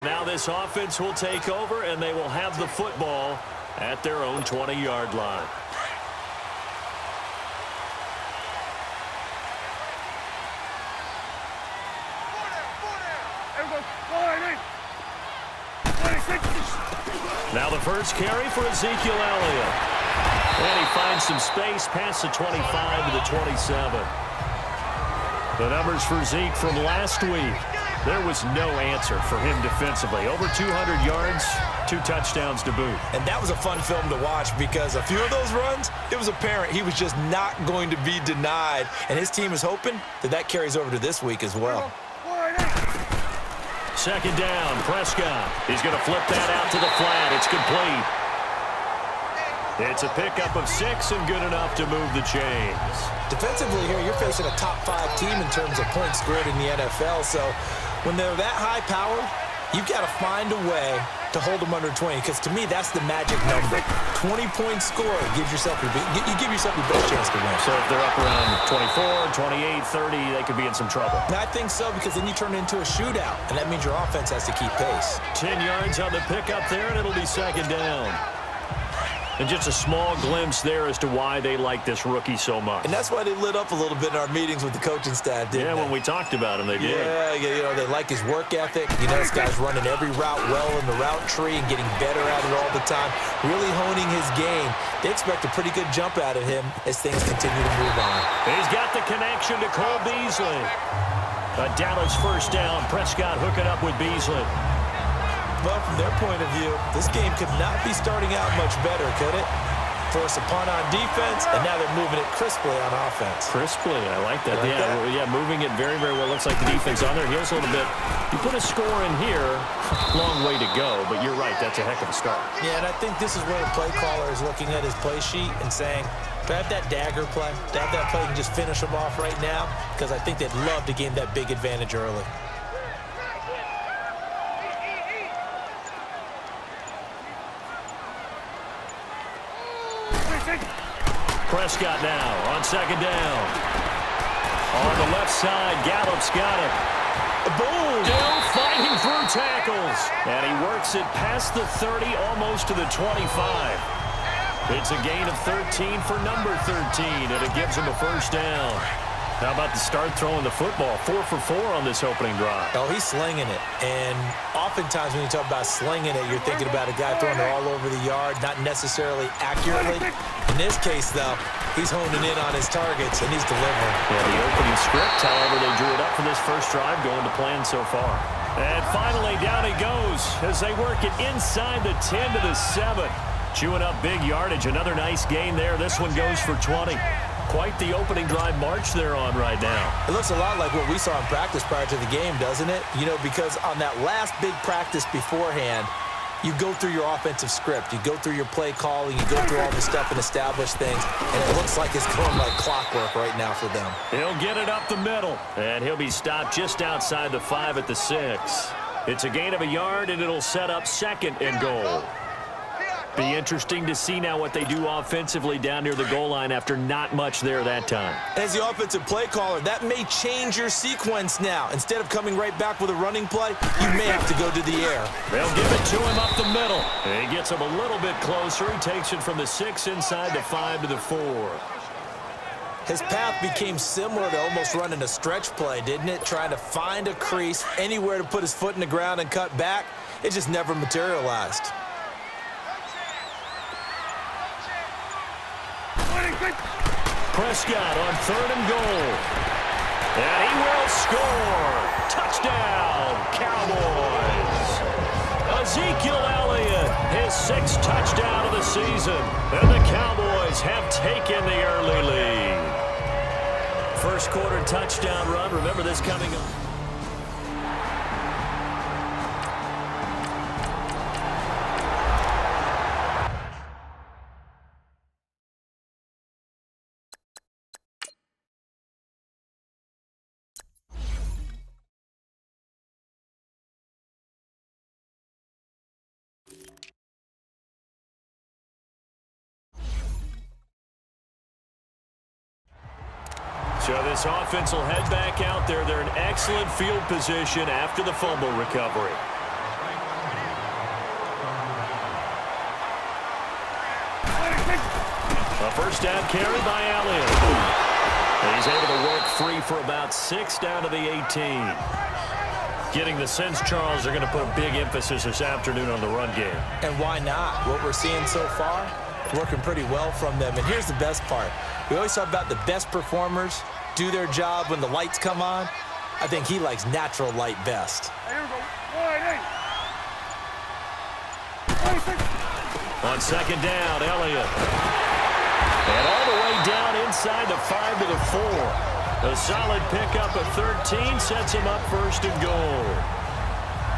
Now this offense will take over, and they will have the football at their own 20-yard line. Now the first carry for Ezekiel Elliott. And he finds some space past the 25 to the 27. The numbers for Zeke from last week. There was no answer for him defensively. Over 200 yards, 2 touchdowns to boot. And that was a fun film to watch because a few of those runs, it was apparent he was just not going to be denied. And his team is hoping that that carries over to this week as well. Second down, Prescott. He's going to flip that out to the flat. It's complete. It's a pickup of 6 and good enough to move the chains. Defensively here, you're facing a top-5 team in terms of points scored in the NFL. So when they're that high-powered, you've got to find a way to hold them under 20, because to me, that's the magic number. 20-point score gives yourself you give yourself your best chance to win. So if they're up around 24, 28, 30, they could be in some trouble. And I think so, because then you turn it into a shootout, and that means your offense has to keep pace. 10 yards on the pickup there, and it'll be second down. And just a small glimpse there as to why they like this rookie so much. And that's why they lit up a little bit in our meetings with the coaching staff, didn't they? When we talked about him, they did. Yeah, you know, they like his work ethic. You know, this guy's running every route well in the route tree and getting better at it all the time, really honing his game. They expect a pretty good jump out of him as things continue to move on. He's got the connection to Cole Beasley. A Dallas first down. Prescott hooking up with Beasley. But from their point of view, this game could not be starting out much better, could it? Force a punt on defense, and now they're moving it crisply on offense. Crisply, I like that. Like that? Yeah, moving it very, very well. Looks like the defense on their heels a little bit. You put a score in here, long way to go, but you're right, that's a heck of a start. Yeah, and I think this is where the play caller is looking at his play sheet and saying, do I have that dagger play? Do I have that play and just finish them off right now? Because I think they'd love to gain that big advantage early. Prescott now on second down. On the left side, Gallup's got it. Boom! Still fighting through tackles. And he works it past the 30, almost to the 25. It's a gain of 13 for number 13, and it gives him a first down. How about the start throwing the football? 4 for 4 on this opening drive. Oh, he's slinging it. And oftentimes when you talk about slinging it, you're thinking about a guy throwing it all over the yard, not necessarily accurately. In this case, though, he's honing in on his targets, and he's delivering. Yeah, the opening script, however, they drew it up for this first drive, going to plan so far. And finally, down he goes as they work it inside the 10 to the 7. Chewing up big yardage. Another nice gain there. This one goes for 20. Quite the opening drive march they're on right now. It looks a lot like what we saw in practice prior to the game, doesn't it? You know, because on that last big practice beforehand, you go through your offensive script. You go through your play calling. You go through all the stuff and establish things. And it looks like it's going like clockwork right now for them. He'll get it up the middle. And he'll be stopped just outside the 5 at the 6. It's a gain of a yard, and it'll set up second and goal. Be interesting to see now what they do offensively down near the goal line after not much there that time. As the offensive play caller, that may change your sequence now. Instead of coming right back with a running play, you may have to go to the air. They'll give it to him up the middle. And he gets him a little bit closer. He takes it from the 6 inside the 5 to the 4. His path became similar to almost running a stretch play, didn't it? Trying to find a crease, anywhere to put his foot in the ground and cut back. It just never materialized. Prescott on 3rd and goal. And he will score. Touchdown, Cowboys. Ezekiel Elliott, his 6th touchdown of the season. And the Cowboys have taken the early lead. First quarter touchdown run. Remember this coming up. So this offense will head back out there. They're in excellent field position after the fumble recovery. A first down carry by Elliott. He's able to work free for about 6 down to the 18. Getting the sense, Charles, they're going to put a big emphasis this afternoon on the run game. And why not? What we're seeing so far, working pretty well from them. And here's the best part. We always talk about the best performers do their job when the lights come on. I think he likes natural light best. On second down, Elliott. And all the way down inside the 5 to the 4. A solid pickup of 13 sets him up first and goal.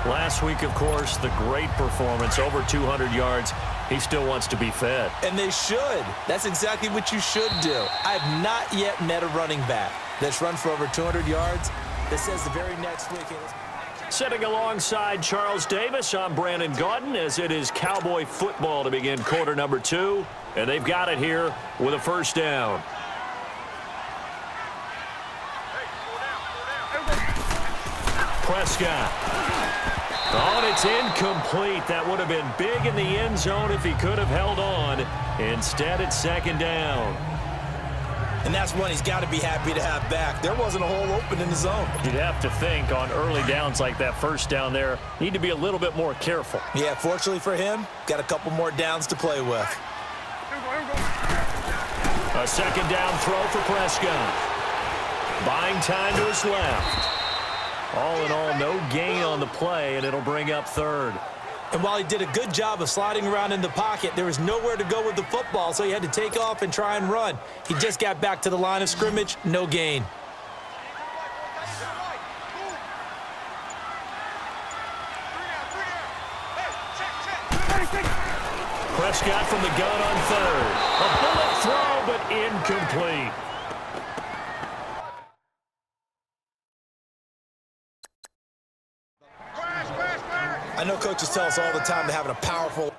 Last week, of course, the great performance, over 200 yards. He still wants to be fed. And they should. That's exactly what you should do. I have not yet met a running back that's run for over 200 yards that says the very next week. Sitting alongside Charles Davis, I'm Brandon Gaudin, as it is Cowboy football to begin quarter number 2. And they've got it here with a first down. Prescott. Oh, and it's incomplete. That would have been big in the end zone if he could have held on. Instead, it's second down. And that's one he's got to be happy to have back. There wasn't a hole open in the zone. You'd have to think on early downs like that first down there, need to be a little bit more careful. Yeah, fortunately for him, got a couple more downs to play with. A second down throw for Prescott. Buying time to his left. All in all, no gain on the play, and it'll bring up third. And while he did a good job of sliding around in the pocket, there was nowhere to go with the football, so he had to take off and try and run. He just got back to the line of scrimmage, no gain. Prescott from the gun on third. A bullet throw, but incomplete. I know coaches tell us all the time they're having a powerful